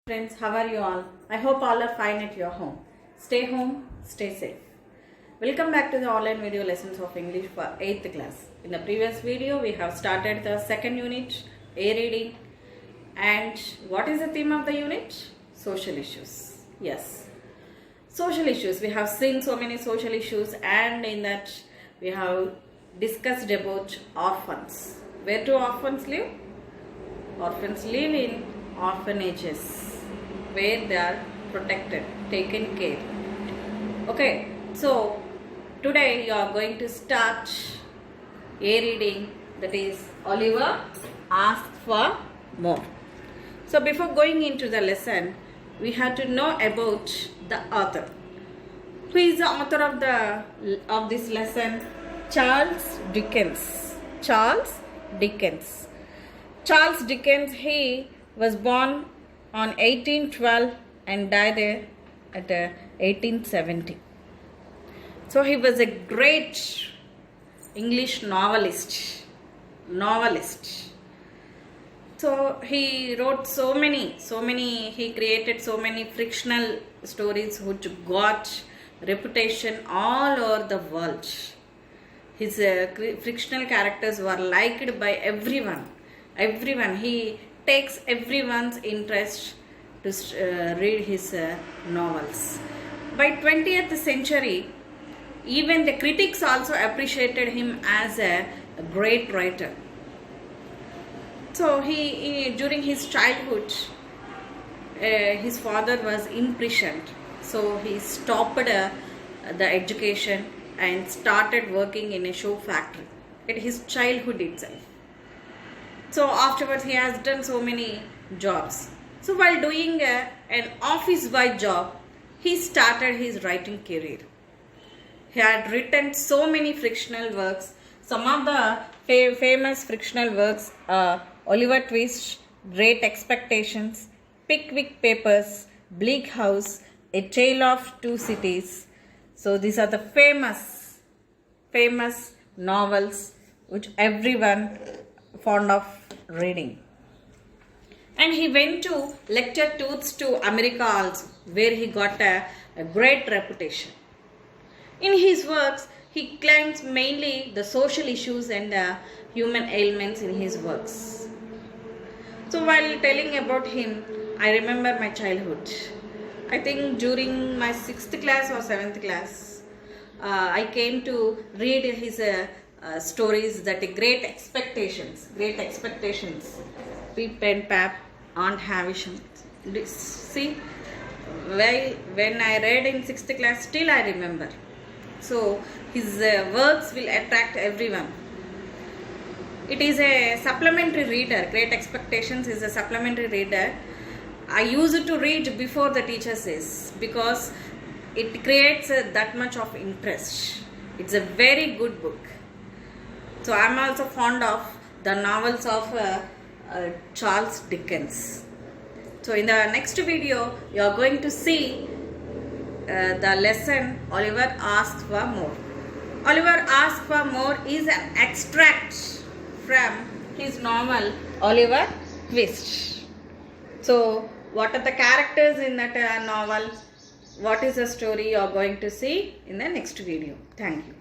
Friends, how are you all? I hope all are fine at your home. Stay home, stay safe. Welcome back to the online video lessons of English for 8th class. In the previous video, we have started the second unit, A reading. And what is the theme of the unit? Social issues. Yes. Social issues. We have seen so many social issues, and in that we have discussed about orphans. Where do orphans live? Orphans live in orphanages, where they are protected, taken care. Okay, so today you are going to start a reading, that is Oliver Asks for More. So before going into the lesson, we have to know about the author. Who is the author of this lesson? Charles Dickens. Charles Dickens. Charles Dickens, he was born on 1812 and died at 1870. So he was a great English novelist. So he wrote he created so many fictional stories which got reputation all over the world. His fictional characters were liked by everyone. He takes everyone's interest to read his novels. By 20th century, even the critics also appreciated him as a great writer. So he during his childhood, his father was imprisoned. So he stopped the education and started working in a shoe factory at his childhood itself. So afterwards he has done so many jobs. So while doing an office boy job, he started his writing career. He had written so many fictional works. Some of the famous fictional works are Oliver Twist, Great Expectations, Pickwick Papers, Bleak House, A Tale of Two Cities. So these are the famous novels which everyone fond of reading. And he went to lecture tours to America also, where he got a great reputation. In his works, he claims mainly the social issues and the human ailments in his works. So while telling about him, I remember my childhood. I think during my 6th class or 7th class, I came to read his stories, that Great Expectations, Pip and Pap, Aunt Havisham. See, when I read in 6th class, still I remember. So his works will attract everyone. It is a supplementary reader. Great Expectations is a supplementary reader. I used to read before the teacher says, because it creates that much of interest. It's a very good book. So I am also fond of the novels of Charles Dickens. So in the next video, you are going to see the lesson Oliver Asks for More. Oliver Asks for More is an extract from his novel Oliver Twist. So what are the characters in that novel? What is the story you are going to see in the next video? Thank you.